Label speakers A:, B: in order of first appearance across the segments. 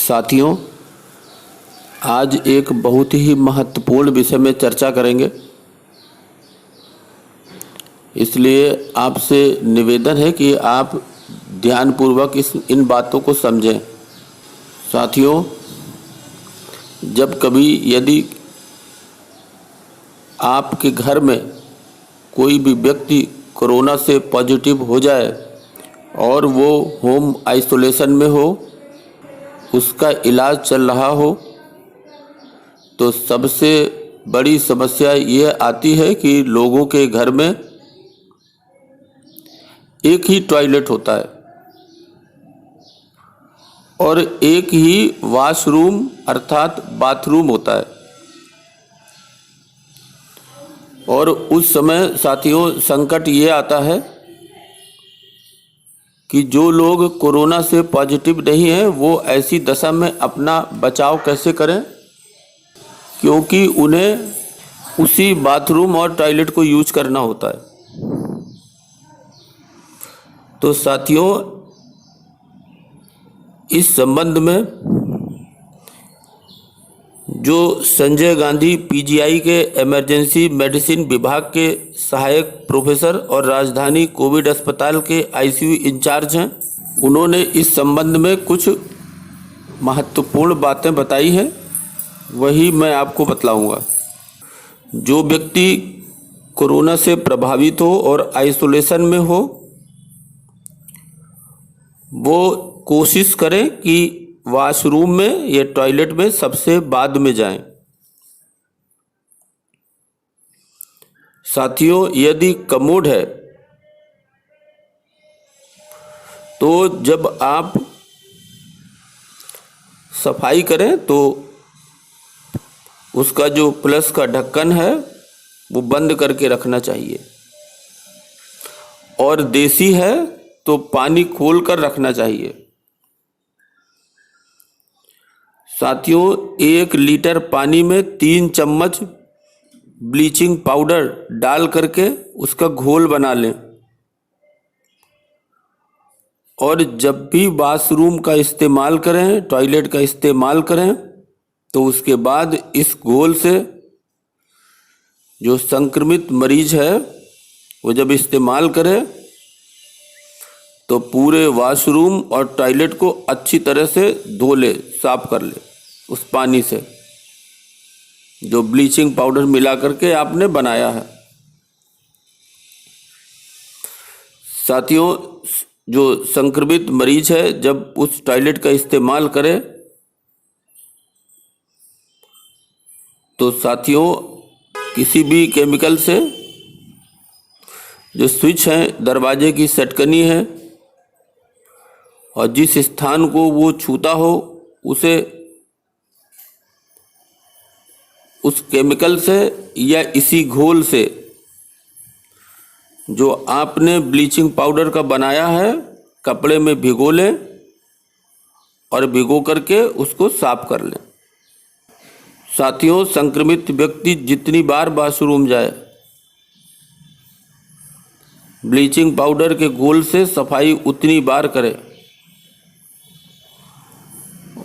A: साथियों, आज एक बहुत ही महत्वपूर्ण विषय में चर्चा करेंगे। इसलिए आपसे निवेदन है कि आप ध्यानपूर्वक इन बातों को समझें। साथियों, जब कभी यदि आपके घर में कोई भी व्यक्ति कोरोना से पॉजिटिव हो जाए और वो होम आइसोलेशन में हो, उसका इलाज चल रहा हो, तो सबसे बड़ी समस्या ये आती है कि लोगों के घर में एक ही टॉयलेट होता है और एक ही वॉशरूम अर्थात बाथरूम होता है। और उस समय साथियों संकट ये आता है कि जो लोग कोरोना से पॉजिटिव नहीं हैं वो ऐसी दशा में अपना बचाव कैसे करें, क्योंकि उन्हें उसी बाथरूम और टॉयलेट को यूज करना होता है। तो साथियों, इस संबंध में जो संजय गांधी पीजीआई के इमरजेंसी मेडिसिन विभाग के सहायक प्रोफेसर और राजधानी कोविड अस्पताल के आईसीयू इंचार्ज हैं, उन्होंने इस संबंध में कुछ महत्वपूर्ण बातें बताई हैं, वही मैं आपको बतलाऊंगा। जो व्यक्ति कोरोना से प्रभावित हो और आइसोलेशन में हो, वो कोशिश करें कि वॉशरूम में या टॉयलेट में सबसे बाद में जाएं। साथियों, यदि कमोड है तो जब आप सफाई करें तो उसका जो प्लस का ढक्कन है वो बंद करके रखना चाहिए, और देसी है तो पानी खोल कर रखना चाहिए। साथियों, 1 लीटर पानी में 3 चम्मच ब्लीचिंग पाउडर डाल करके उसका घोल बना लें, और जब भी वॉशरूम का इस्तेमाल करें, टॉयलेट का इस्तेमाल करें, तो उसके बाद इस घोल से जो संक्रमित मरीज है वो जब इस्तेमाल करे तो पूरे वॉशरूम और टॉयलेट को अच्छी तरह से धो ले, साफ कर ले उस पानी से जो ब्लीचिंग पाउडर मिला करके आपने बनाया है। साथियों, जो संक्रमित मरीज है जब उस टॉयलेट का इस्तेमाल करे तो साथियों किसी भी केमिकल से जो स्विच है, दरवाजे की सटकनी है, और जिस स्थान को वो छूता हो उसे उस केमिकल से या इसी घोल से जो आपने ब्लीचिंग पाउडर का बनाया है कपड़े में भिगो लें और भिगो करके उसको साफ कर लें। साथियों, संक्रमित व्यक्ति जितनी बार वॉशरूम जाए, ब्लीचिंग पाउडर के घोल से सफाई उतनी बार करे,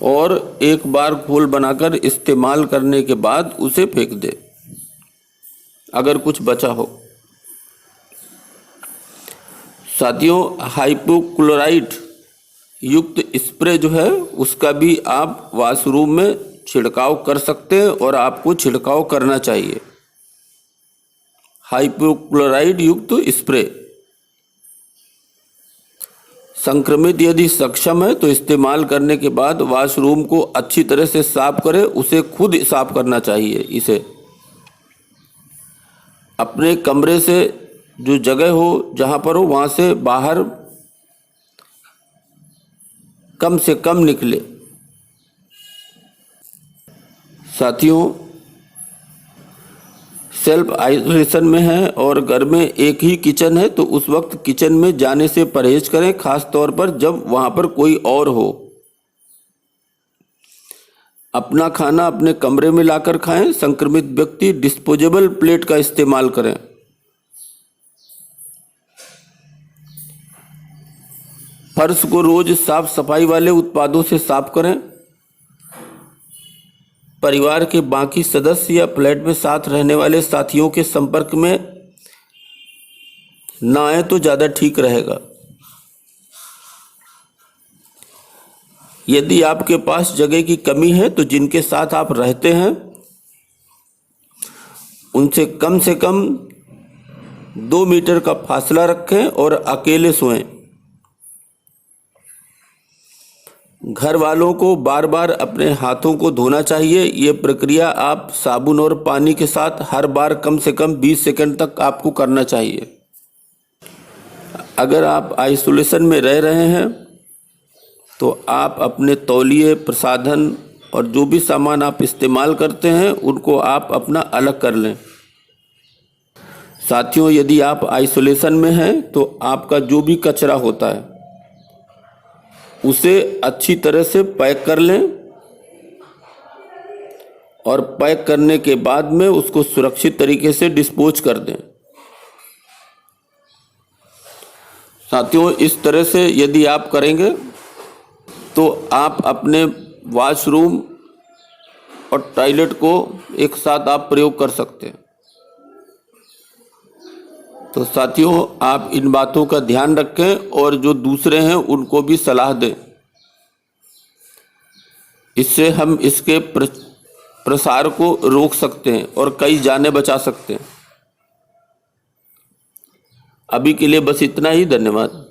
A: और एक बार घोल बनाकर इस्तेमाल करने के बाद उसे फेंक दे अगर कुछ बचा हो। साथियों, हाइपोक्लोराइट युक्त स्प्रे जो है उसका भी आप वॉशरूम में छिड़काव कर सकते हैं, और आपको छिड़काव करना चाहिए। हाइपोक्लोराइट युक्त स्प्रे संक्रमित यदि सक्षम है तो इस्तेमाल करने के बाद वॉशरूम को अच्छी तरह से साफ करें, उसे खुद साफ करना चाहिए। इसे अपने कमरे से जो जगह हो, जहां पर हो, वहां से बाहर कम से कम निकले। साथियों, सेल्फ आइसोलेशन में है और घर में एक ही किचन है तो उस वक्त किचन में जाने से परहेज करें, खास तौर पर जब वहां पर कोई और हो। अपना खाना अपने कमरे में लाकर खाएं। संक्रमित व्यक्ति डिस्पोजेबल प्लेट का इस्तेमाल करें। फर्श को रोज साफ सफाई वाले उत्पादों से साफ करें। परिवार के बाकी सदस्य या फ्लैट में साथ रहने वाले साथियों के संपर्क में ना आए तो ज़्यादा ठीक रहेगा। यदि आपके पास जगह की कमी है तो जिनके साथ आप रहते हैं उनसे कम से कम 2 मीटर का फासला रखें और अकेले सोएं। घर वालों को बार बार अपने हाथों को धोना चाहिए। ये प्रक्रिया आप साबुन और पानी के साथ हर बार कम से कम 20 सेकंड तक आपको करना चाहिए। अगर आप आइसोलेशन में रह रहे हैं तो आप अपने तौलिए, प्रसाधन और जो भी सामान आप इस्तेमाल करते हैं उनको आप अपना अलग कर लें। साथियों, यदि आप आइसोलेशन में हैं तो आपका जो भी कचरा होता है उसे अच्छी तरह से पैक कर लें और पैक करने के बाद में उसको सुरक्षित तरीके से डिस्पोज कर दें। साथियों, इस तरह से यदि आप करेंगे तो आप अपने वॉशरूम और टॉयलेट को एक साथ आप प्रयोग कर सकते हैं। तो साथियों, आप इन बातों का ध्यान रखें और जो दूसरे हैं उनको भी सलाह दें। इससे हम इसके प्रसार को रोक सकते हैं और कई जानें बचा सकते हैं। अभी के लिए बस इतना ही। धन्यवाद।